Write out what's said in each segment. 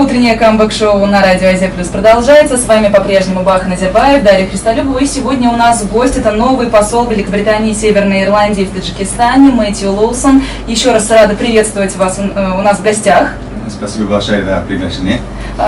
Утреннее камбэк-шоу на радио Азия Плюс продолжается. С вами по-прежнему Баха Назарбаев, Дарья Христолюбова. И сегодня у нас гость, это новый посол Великобритании и Северной Ирландии в Таджикистане, Мэтью Лоусон. Еще раз рада приветствовать вас у нас в гостях. Спасибо большое за приглашение.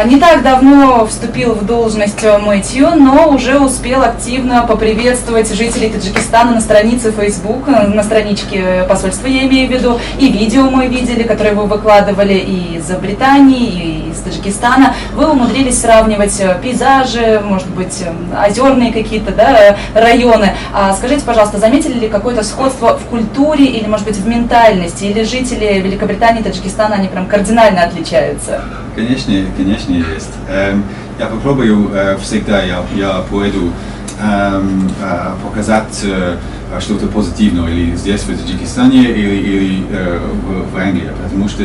Не так давно вступил в должность Мэтью, но уже успел активно поприветствовать жителей Таджикистана на странице Facebook, на страничке посольства, я имею в виду, и видео мы видели, которые вы выкладывали и из Британии, и из Таджикистана. Вы умудрились сравнивать пейзажи, может быть, озерные какие-то, районы. Скажите, пожалуйста, заметили ли какое-то сходство в культуре или, может быть, в ментальности, или жители Великобритании и Таджикистана, они прям кардинально отличаются? Конечно, есть. Я попробую всегда, я поеду показать что-то позитивное или здесь, в Таджикистане, или в Англии, потому что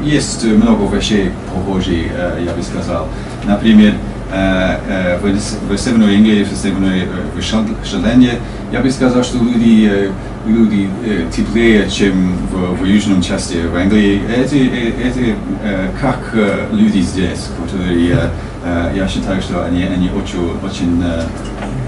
есть много вещей похожих, я бы сказал. Например, в Северной Англии, в Шотландии, я бы сказал, что люди теплее, чем в южном части в Англии. Это как люди здесь, которые, я считаю, что они очень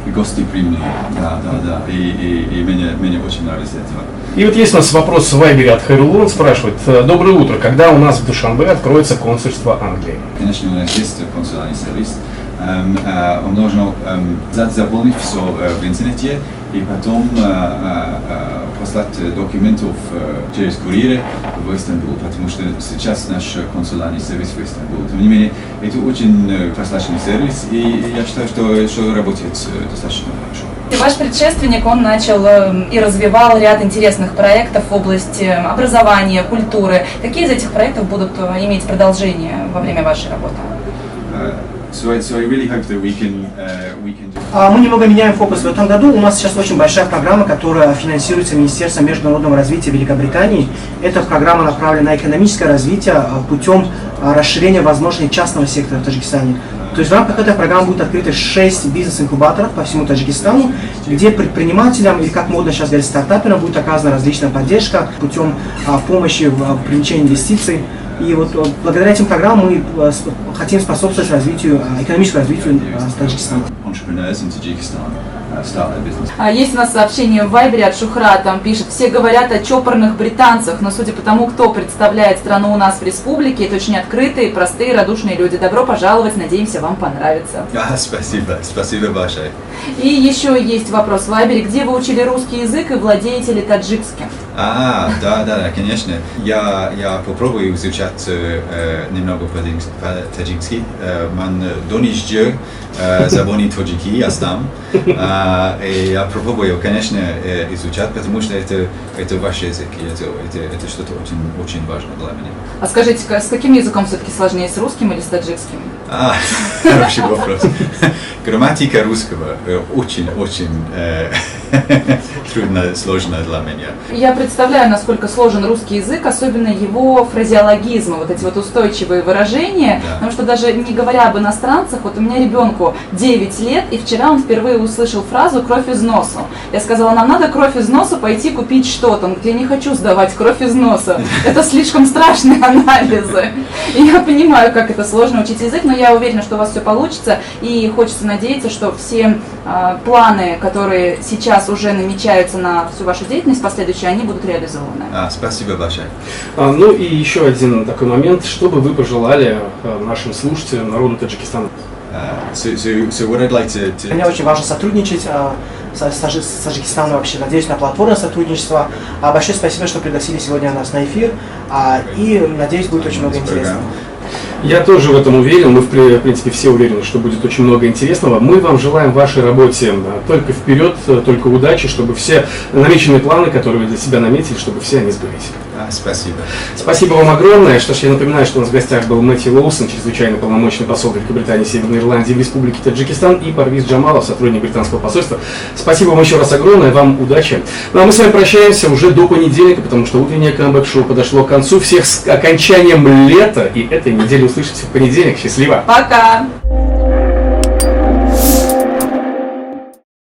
гостеприимные, да, и мне очень нравится это. И вот есть у нас вопрос в Вайбере от Хайрулла, он спрашивает: доброе утро, когда у нас в Душанбе откроется консульство Англии? Конечно, у нас есть консулярный сервис. Он должен заполнить все в интернете и потом послать документов через курьера в Истанбул, потому что сейчас наш консулярный сервис в Истанбуле. Тем не менее, это очень прозрачный сервис, и я считаю, что работает достаточно хорошо. Ваш предшественник, он начал и развивал ряд интересных проектов в области образования, культуры. Какие из этих проектов будут иметь продолжение во время вашей работы? Мы немного меняем фокус в этом году. У нас сейчас очень большая программа, которая финансируется Министерством международного развития Великобритании. Эта программа направлена на экономическое развитие путем расширения возможностей частного сектора в Таджикистане. То есть в рамках этой программы будет открыто 6 бизнес-инкубаторов по всему Таджикистану, где предпринимателям, или как модно сейчас говорить, стартаперам, будет оказана различная поддержка путем помощи в привлечении инвестиций. И вот благодаря этим программам мы хотим способствовать экономическому развитию Таджикистана. Есть у нас сообщение в Вайбере от Шухра, там пишет: все говорят о чопорных британцах, но судя по тому, кто представляет страну у нас в республике, это очень открытые, простые, радушные люди. Добро пожаловать, надеемся, вам понравится. Спасибо большое. И еще есть вопрос в Вайбере: где вы учили русский язык и владеете ли таджикским? Да, конечно. Я попробую изучать немного по-таджикски. Ман донишджи забони таджики, я сам. И я попробую, конечно, изучать, потому что это ваш язык, и это что-то очень важно для меня. А скажите, с каким языком все-таки сложнее, с русским или с таджикским? Хороший вопрос. Грамматика русского очень трудно, сложно для меня. Я представляю, насколько сложен русский язык, особенно его фразеологизмы, вот эти вот устойчивые выражения, да. Потому что даже не говоря об иностранцах, вот у меня ребенку 9 лет, и вчера он впервые услышал фразу «кровь из носа». Я сказала: нам надо кровь из носа пойти купить что-то. Он говорит: я не хочу сдавать кровь из носа, это слишком страшные анализы. И я понимаю, как это сложно учить язык, но я уверена, что у вас все получится, и хочется надеяться, что все планы, которые сейчас уже намечаются на всю вашу деятельность последующую, они будут реализованы. Спасибо большое. Ну и еще один такой момент: что бы вы пожелали нашим слушателям, народу Таджикистана? Мне очень важно сотрудничать с Таджикистаном вообще. Надеюсь на платформу сотрудничества. Большое спасибо, что пригласили сегодня нас на эфир. И надеюсь, будет очень много интересного. Я тоже в этом уверен, мы в принципе все уверены, что будет очень много интересного. Мы вам желаем в вашей работе только вперед, только удачи, чтобы все намеченные планы, которые вы для себя наметили, чтобы все они сбылись. Спасибо. Спасибо вам огромное. Что ж, я напоминаю, что у нас в гостях был Мэтью Лоусон, чрезвычайно полномочный посол Великобритании и Северной Ирландии в Республике Таджикистан, и Парвиз Джамалов, сотрудник британского посольства. Спасибо вам еще раз огромное, вам удачи. Ну а мы с вами прощаемся уже до понедельника, потому что утреннее камбэк-шоу подошло к концу. Всех с окончанием лета и этой недели услышимся в понедельник. Счастливо! Пока!